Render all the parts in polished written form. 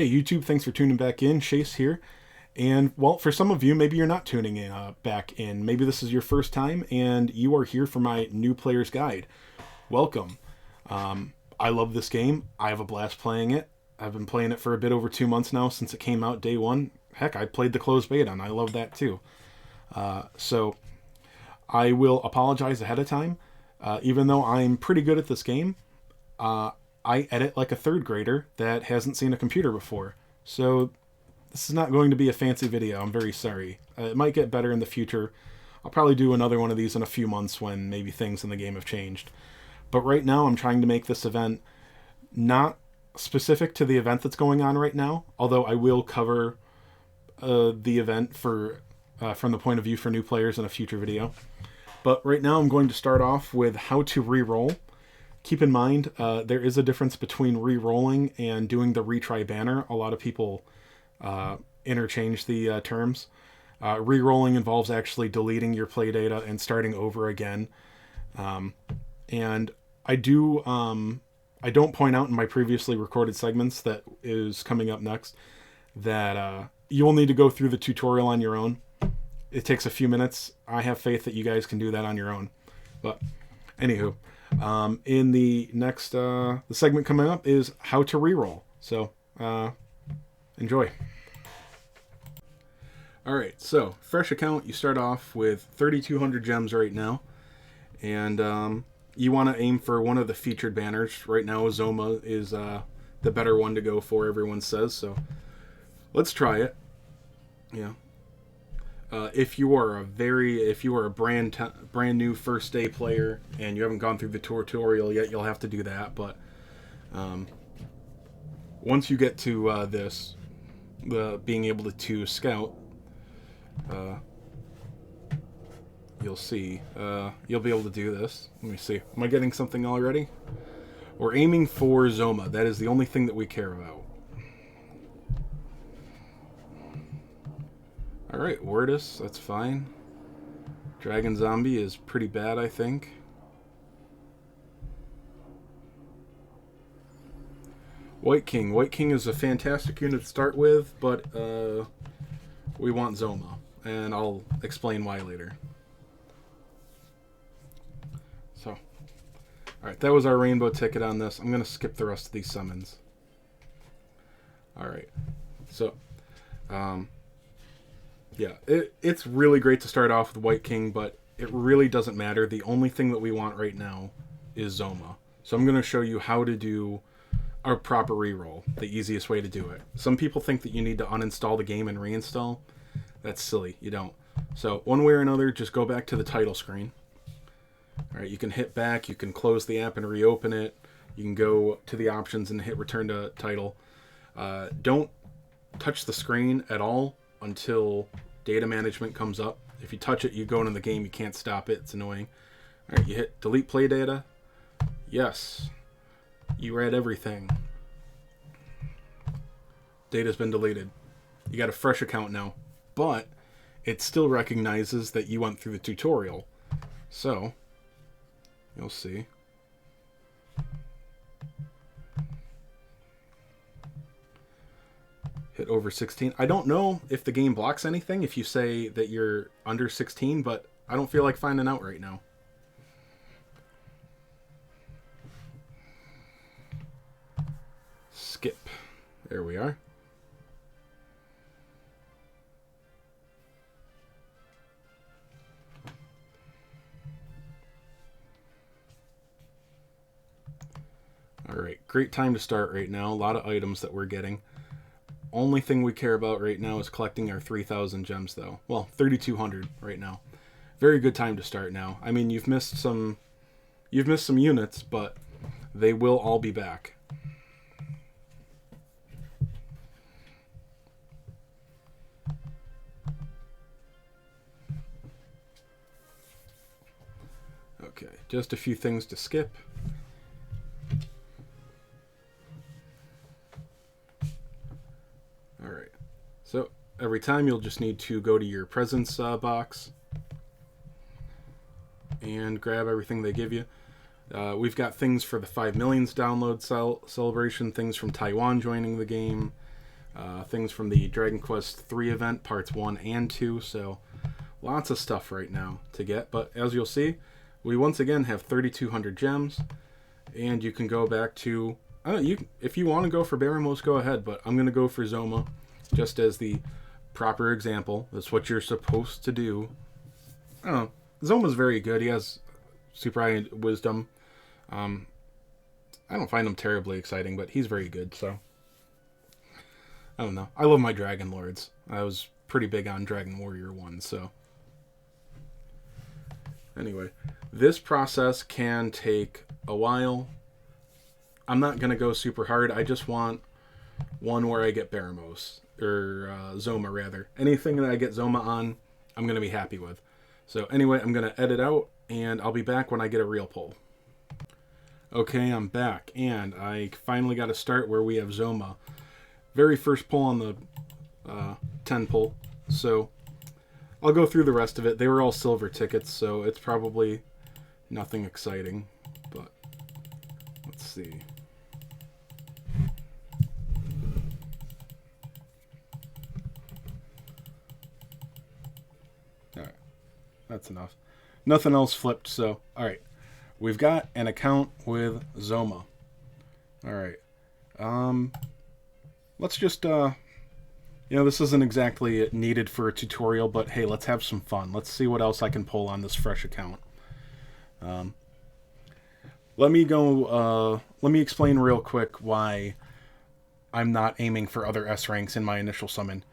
Hey YouTube, thanks for tuning back in. Chase here. And well, for some of you, maybe you're not tuning in back in. Maybe this is your first time and you are here for my new player's guide. Welcome. I love this game. I have a blast playing it. I've been playing it for a bit over 2 months now since it came out day one. Heck, I played the closed beta and I love that too. So I will apologize ahead of time. Even though I'm pretty good at this game, I edit like a third grader that hasn't seen a computer before. So this is not going to be a fancy video. I'm very sorry. It might get better in the future. I'll probably do another one of these in a few months when maybe things in the game have changed. But right now I'm trying to make this event not specific to the event that's going on right now, although I will cover the event from the point of view for new players in a future video. But right now I'm going to start off with how to re-roll. Keep in mind, there is a difference between re-rolling and doing the Retry Banner. A lot of people interchange the terms. Re-rolling involves actually deleting your play data and starting over again. And I don't point out in my previously recorded segments that is coming up next that you will need to go through the tutorial on your own. It takes a few minutes. I have faith that you guys can do that on your own. But anywho, in the next the segment coming up is how to reroll. So enjoy. Alright, so fresh account, you start off with 3,200 gems right now, and you want to aim for one of the featured banners. Right now Zoma is the better one to go for, everyone says, so let's try it. Yeah. If you are a brand new first day player and you haven't gone through the tutorial yet, you'll have to do that. But once you get to being able to scout, you'll see you'll be able to do this. Let me see. Am I getting something already? We're aiming for Zoma. That is the only thing that we care about. Alright, Wordus, that's fine. Dragon Zombie is pretty bad, I think. White King. White King is a fantastic unit to start with, but we want Zoma, and I'll explain why later. So, alright, that was our rainbow ticket on this. I'm going to skip the rest of these summons. Alright, so, yeah, it's really great to start off with White King, but it really doesn't matter. The only thing that we want right now is Zoma. So I'm going to show you how to do a proper reroll, the easiest way to do it. Some people think that you need to uninstall the game and reinstall. That's silly. You don't. So one way or another, just go back to the title screen. All right, you can hit back. You can close the app and reopen it. You can go to the options and hit return to title. Don't touch the screen at all until data management comes up. If you touch it, you go into the game, you can't stop it. It's annoying. All right, you hit delete play data. Yes. You read everything. Data's been deleted. You got a fresh account now, but it still recognizes that you went through the tutorial. So, you'll see. Hit over 16. I don't know if the game blocks anything if you say that you're under 16, but I don't feel like finding out right now. Skip. There we are. Alright, great time to start right now. A lot of items that we're getting. Only thing we care about right now is collecting our 3,000 gems, though. Well, 3,200 right now. Very good time to start now. I mean, you've missed some units, but they will all be back. Okay, just a few things to skip. Alright, so every time you'll just need to go to your presents box and grab everything they give you. We've got things for the 5 millions download celebration, things from Taiwan joining the game, things from the Dragon Quest III event, parts 1 and 2, so lots of stuff right now to get. But as you'll see, we once again have 3,200 gems, and you can go back to, if you want to go for Baramos, go ahead, but I'm going to go for Zoma, just as the proper example. That's what you're supposed to do. I don't know. Zoma's very good. He has super high wisdom. I don't find him terribly exciting, but he's very good, so I don't know. I love my Dragon Lords. I was pretty big on Dragon Warrior 1, so anyway, this process can take a while. I'm not going to go super hard. I just want one where I get Baramos, or Zoma, rather. Anything that I get Zoma on, I'm going to be happy with. So anyway, I'm going to edit out, and I'll be back when I get a real pull. Okay, I'm back, and I finally got a start where we have Zoma. Very first pull on the 10 pull, so I'll go through the rest of it. They were all silver tickets, so it's probably nothing exciting, but let's see. Alright, that's enough. Nothing else flipped, so alright. We've got an account with Zoma. Alright. Let's just, this isn't exactly needed for a tutorial, but hey, let's have some fun. Let's see what else I can pull on this fresh account. Let me explain real quick why I'm not aiming for other S ranks in my initial summon.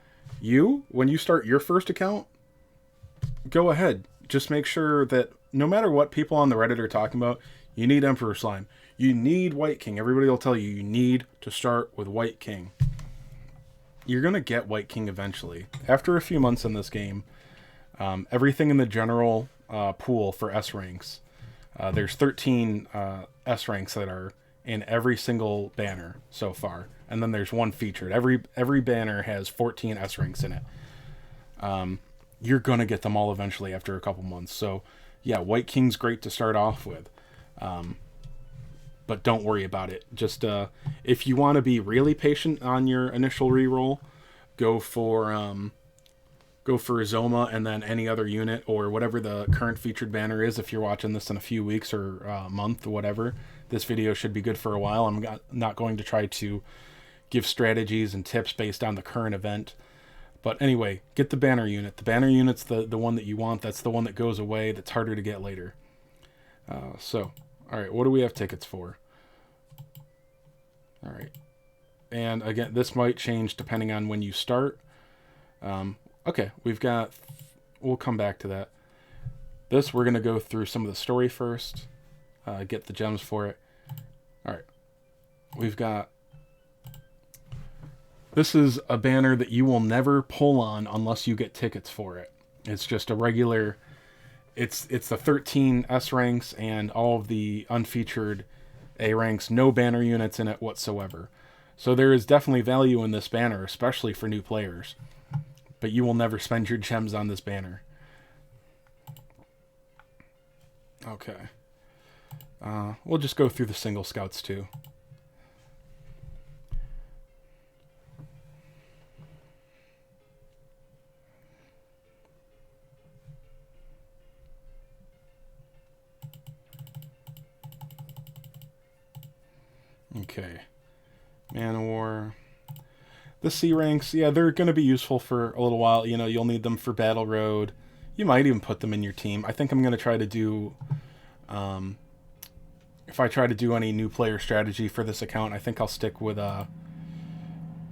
When you start your first account, go ahead. Just make sure that no matter what people on the Reddit are talking about, you need Emperor Slime. You need White King. Everybody will tell you, you need to start with White King. You're going to get White King eventually. After a few months in this game, everything in the general pool for S ranks, there's 13 S ranks that are in every single banner so far. And then there's one featured. Every banner has 14 S ranks in it. You're going to get them all eventually after a couple months. So, yeah, White King's great to start off with. But don't worry about it. Just if you want to be really patient on your initial reroll, go for Zoma and then any other unit or whatever the current featured banner is. If you're watching this in a few weeks or a month or whatever, this video should be good for a while. I'm not going to try to give strategies and tips based on the current event. But anyway, get the banner unit. The banner unit's the one that you want. That's the one that goes away. That's harder to get later. All right, what do we have tickets for? All right. And again, this might change depending on when you start. Okay, we'll come back to that. We're going to go through some of the story first. Get the gems for it. All right. This is a banner that you will never pull on unless you get tickets for it. It's just a regular... It's the 13 S ranks and all of the unfeatured A ranks, no banner units in it whatsoever. So there is definitely value in this banner, especially for new players. But you will never spend your gems on this banner. Okay. We'll just go through the single scouts too. Okay, Man-O-War. The C ranks, yeah, they're going to be useful for a little while. You'll need them for Battle Road. You might even put them in your team. I think I'm going to try to do, if I try to do any new player strategy for this account, I think I'll stick with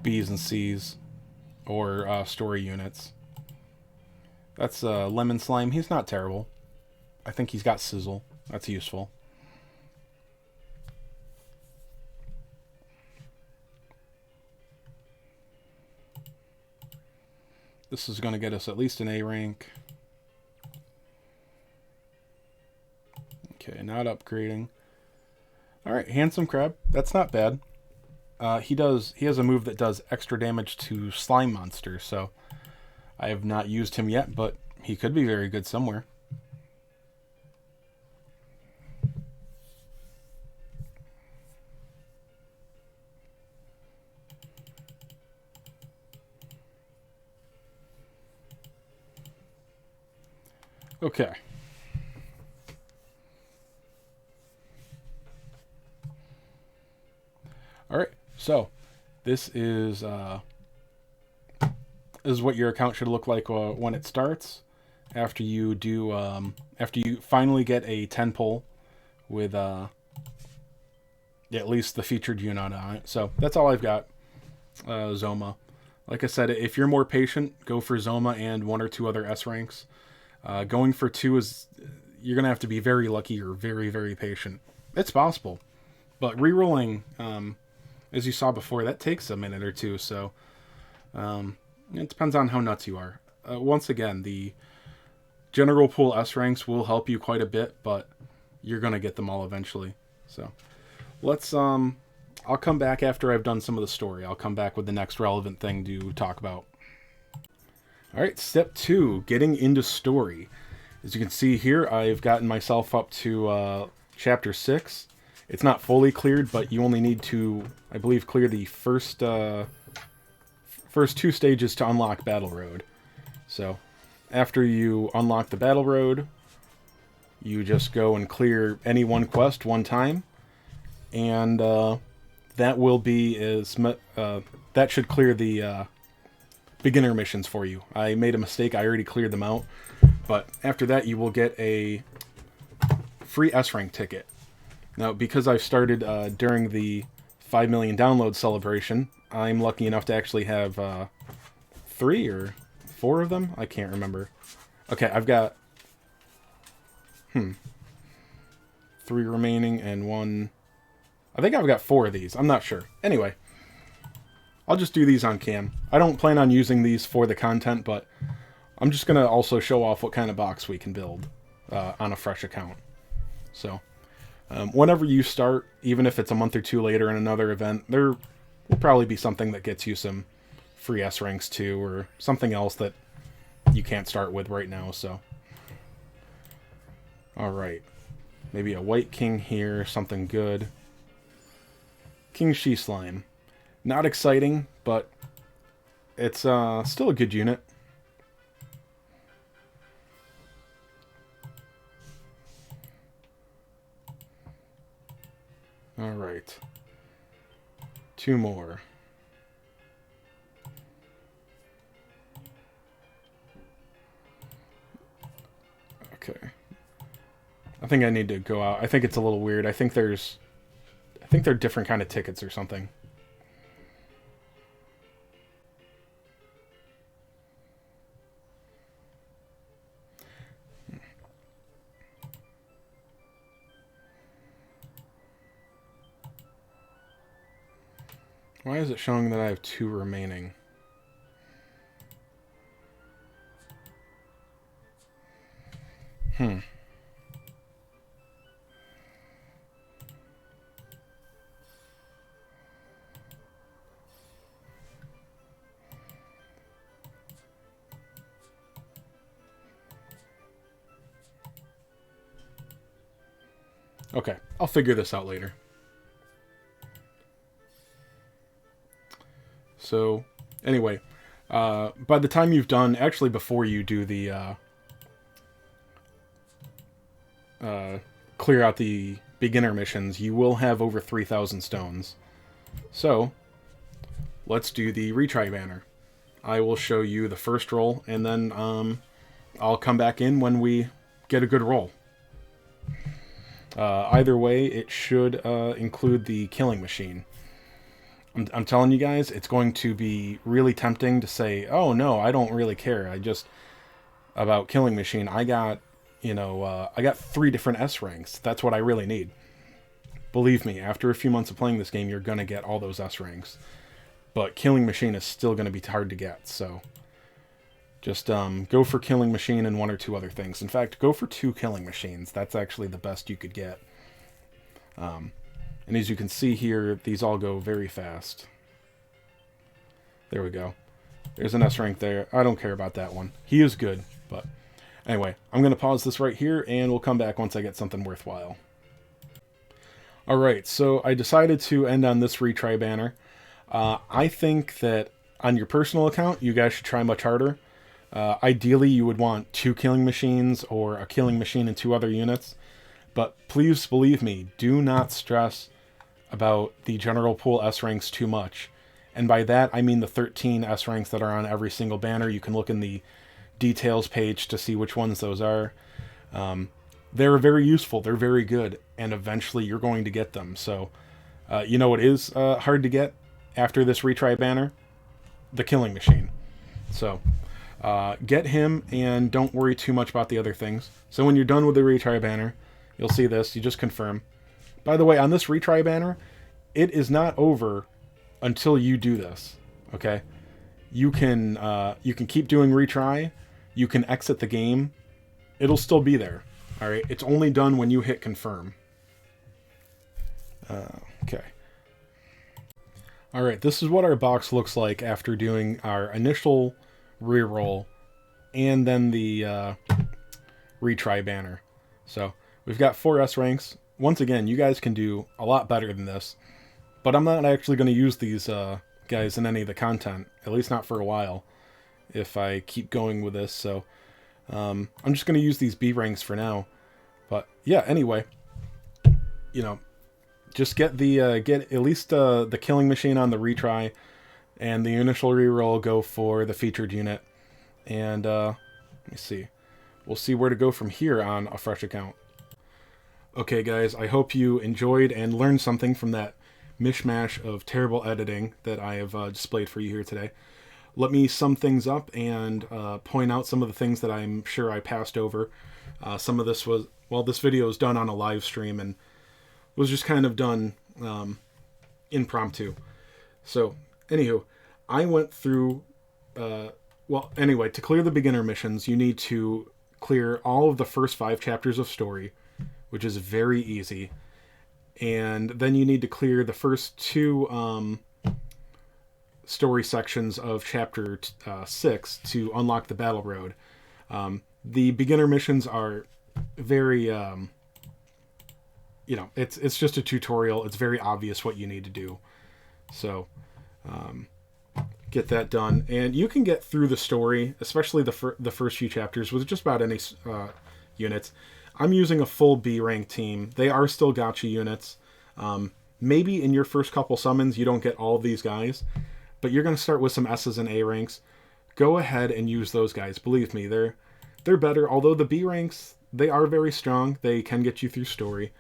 B's and C's or story units. That's Lemon Slime. He's not terrible. I think he's got Sizzle. That's useful. This is going to get us at least an A rank. Okay, not upgrading. Alright, Handsome Crab. That's not bad. He has a move that does extra damage to slime monsters, so I have not used him yet, but he could be very good somewhere. Okay. All right. So this is what your account should look like when it starts. After you do, after you finally get a 10 pull with at least the featured unit on it. So that's all I've got. Zoma. Like I said, if you're more patient, go for Zoma and one or two other S ranks. Going for 2 is, you're gonna have to be very lucky or very, very patient. It's possible, but rerolling, as you saw before, that takes a minute or two. So it depends on how nuts you are. Once again, the general pool S ranks will help you quite a bit, but you're gonna get them all eventually. So let's I'll come back after I've done some of the story. I'll come back with the next relevant thing to talk about. All right, step 2, getting into story. As you can see here, I've gotten myself up to chapter 6. It's not fully cleared, but you only need to, I believe, clear the first 2 stages to unlock Battle Road. So after you unlock the Battle Road, you just go and clear any one quest one time, and that will be that should clear the beginner missions for you. I made a mistake. I already cleared them out, but after that you will get a free S rank ticket. Now, because I've started during the 5 million download celebration, I'm lucky enough to actually have 3 or 4 of them. I can't remember. Okay, I've got 3 remaining and 1. I think I've got 4 of these. I'm not sure. Anyway, I'll just do these on cam. I don't plan on using these for the content, but I'm just going to also show off what kind of box we can build on a fresh account. So whenever you start, even if it's a month or 2 later in another event, there will probably be something that gets you some free S ranks too, or something else that you can't start with right now. So, all right, maybe a white king here, something good. King She Slime. Not exciting, but it's still a good unit. Alright. 2 more. Okay. I think I need to go out. I think it's a little weird. I think they're different kind of tickets or something. Why is it showing that I have 2 remaining? Okay, I'll figure this out later. So, anyway, by the time you've done, actually before you do the clear out the beginner missions, you will have over 3,000 stones. So, let's do the Retry Banner. I will show you the first roll, and then I'll come back in when we get a good roll. Either way, it should include the killing machine. I'm telling you guys, it's going to be really tempting to say, oh no, I don't really care. About killing machine, I got, I got 3 different S ranks. That's what I really need. Believe me, after a few months of playing this game, you're going to get all those S ranks. But killing machine is still going to be hard to get, so just go for killing machine and 1 or 2 other things. In fact, go for 2 killing machines. That's actually the best you could get. And as you can see here, these all go very fast. There we go. There's an S rank there. I don't care about that one. He is good, but anyway, I'm going to pause this right here, and we'll come back once I get something worthwhile. Alright, so I decided to end on this retry banner. I think that on your personal account, you guys should try much harder. Ideally, you would want 2 killing machines or a killing machine and 2 other units. But please believe me, do not stress about the general pool S ranks too much. And by that, I mean the 13 S ranks that are on every single banner. You can look in the details page to see which ones those are. They're very useful. They're very good. And eventually you're going to get them. So, you know what is hard to get after this retry banner? The killing machine. So, get him and don't worry too much about the other things. So when you're done with the retry banner, you'll see this. You just confirm. By the way, on this retry banner, it is not over until you do this. Okay, you can keep doing retry. You can exit the game. It'll still be there. All right. It's only done when you hit confirm. Okay. All right. This is what our box looks like after doing our initial reroll and then the retry banner. So we've got 4 S ranks. Once again, you guys can do a lot better than this, but I'm not actually going to use these guys in any of the content, at least not for a while, if I keep going with this. So I'm just going to use these B ranks for now. But yeah, anyway, you know, just get the get at least the killing machine on the retry, and the initial reroll go for the featured unit. And let me see, we'll see where to go from here on a fresh account. Okay, guys, I hope you enjoyed and learned something from that mishmash of terrible editing that I have displayed for you here today. Let me sum things up and point out some of the things that I'm sure I passed over. Some of this was, well, this video was done on a live stream and was just kind of done impromptu. So, anywho, I went through, well, anyway, to clear the beginner missions, you need to clear all of the first 5 chapters of story, which is very easy. And then you need to clear the first 2 story sections of chapter 6 to unlock the battle road. The beginner missions are very, you know, it's just a tutorial. It's very obvious what you need to do. So, get that done. And you can get through the story, especially the first few chapters, with just about any units. I'm using a full B rank team. They are still gotcha units. Maybe in your first couple summons you don't get all of these guys, but you're going to start with some S's and A ranks. Go ahead and use those guys. Believe me, they're better. Although the B ranks, they are very strong. They can get you through story.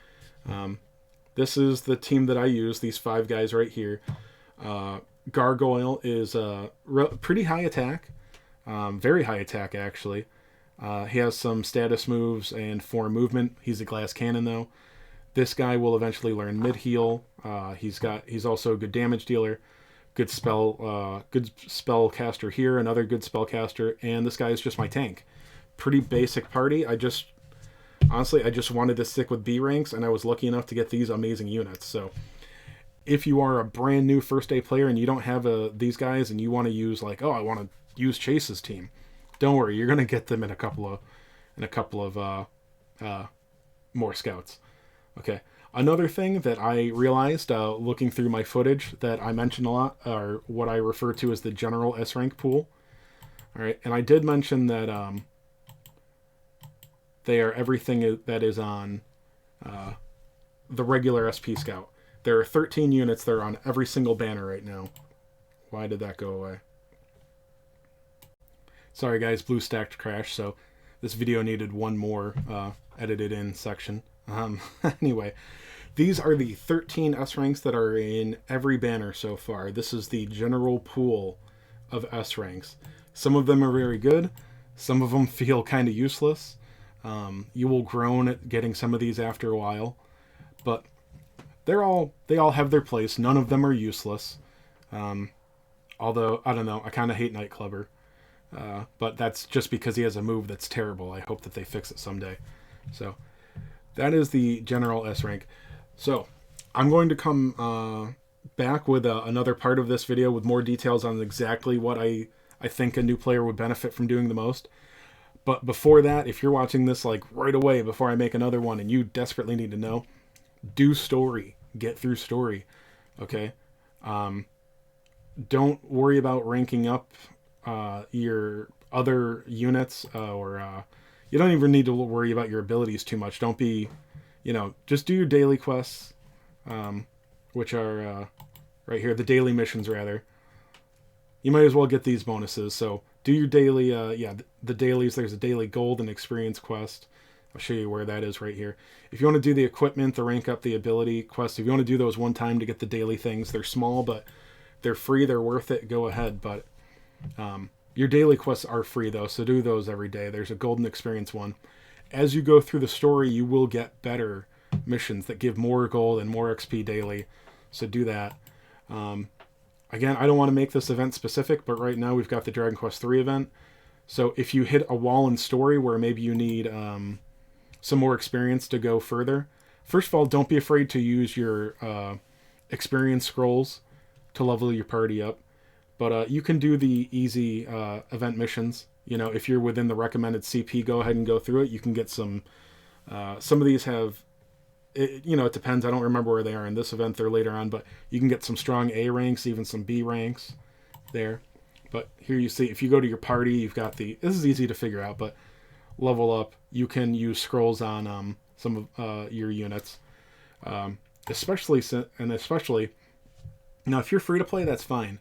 This is the team that I use, these 5 guys right here. Gargoyle is pretty high attack. Very high attack, actually. He has some status moves and 4 movement. He's a glass cannon, though. This guy will eventually learn mid heal. He's also a good damage dealer, good spell caster here, another good spell caster, and this guy is just my tank. Pretty basic party. Honestly, I just wanted to stick with B ranks, and I was lucky enough to get these amazing units. So, if you are a brand new first day player and you don't have these guys, and you want to use I want to use Chase's team, don't worry, you're gonna get them in a couple of more scouts. Okay. Another thing that I realized looking through my footage that I mentioned a lot are what I refer to as the general S rank pool. All right, and I did mention that they are everything that is on the regular SP Scout. There are 13 units that are on every single banner right now. Why did that go away? Sorry guys, BlueStack crashed, so this video needed one more edited in section. Anyway, these are the 13 S ranks that are in every banner so far. This is the general pool of S ranks. Some of them are very good. Some of them feel kind of useless. You will groan at getting some of these after a while, but they all have their place. None of them are useless. Although I don't know, I kind of hate Nightclubber. But that's just because he has a move that's terrible. I hope that they fix it someday. So that is the general S rank. So I'm going to come back with another part of this video with more details on exactly what I think a new player would benefit from doing the most. But before that, if you're watching this right away before I make another one and you desperately need to know, do story. Get through story. Okay? Don't worry about ranking up your other units, you don't even need to worry about your abilities too much. Don't be, just do your daily quests, which are right here, the daily missions rather. You might as well get these bonuses. So do your daily, the dailies. There's a daily gold and experience quest. I'll show you where that is right here. If you want to do the equipment, the rank up the ability quest, if you want to do those one time to get the daily things, they're small, but they're free. They're worth it. Go ahead. But your daily quests are free though, so do those every day. There's a golden experience one. As you go through the story, you will get better missions that give more gold and more XP daily. So do that. Again, I don't want to make this event specific, but right now we've got the Dragon Quest III event. So if you hit a wall in story where maybe you need some more experience to go further, first of all, don't be afraid to use your experience scrolls to level your party up. But you can do the easy event missions. If you're within the recommended CP, go ahead and go through it. You can get some of these have, it depends. I don't remember where they are in this event. They're later on, but you can get some strong A ranks, even some B ranks there. But here you see, if you go to your party, you've got this is easy to figure out, but level up, you can use scrolls on some of your units. Especially, now if you're free to play, that's fine.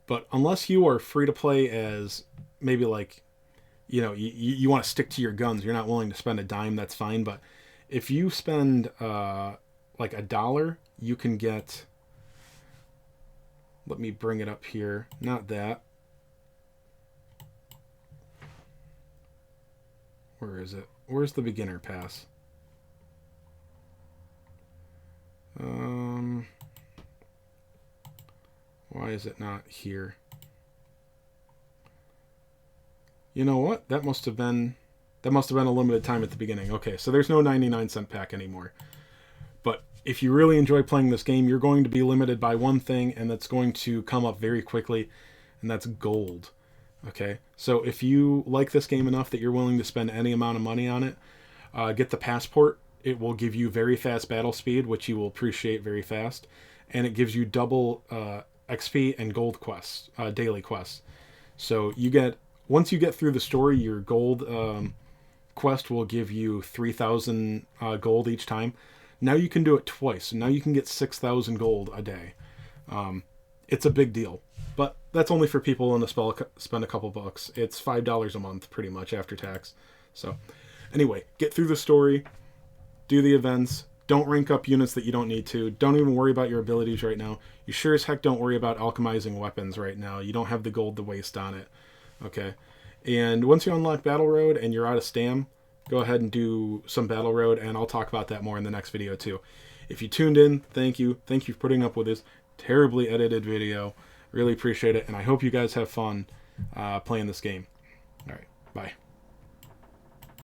But unless you are free to play as maybe like, you want to stick to your guns, you're not willing to spend a dime, that's fine. But if you spend like $1, you can get, let me bring it up here, not that. Where is it? Where's the beginner pass? Why is it not here? You know what? That must have been a limited time at the beginning. Okay, so there's no 99-cent pack anymore. But if you really enjoy playing this game, you're going to be limited by one thing, and that's going to come up very quickly, and that's gold. Okay, so if you like this game enough that you're willing to spend any amount of money on it, get the passport. It will give you very fast battle speed, which you will appreciate very fast, and it gives you double XP and gold quests, daily quests. So once you get through the story, your gold quest will give you 3,000 gold each time. Now you can do it twice. Now you can get 6,000 gold a day. It's a big deal, but that's only for people willing to spend a couple bucks. It's $5 a month pretty much after tax. So anyway, get through the story, do the events. Don't rank up units that you don't need to. Don't even worry about your abilities right now. You sure as heck don't worry about alchemizing weapons right now. You don't have the gold to waste on it. Okay? And once you unlock Battle Road and you're out of stam, go ahead and do some Battle Road, and I'll talk about that more in the next video too. If you tuned in, thank you. Thank you for putting up with this terribly edited video. Really appreciate it, and I hope you guys have fun playing this game. All right, bye.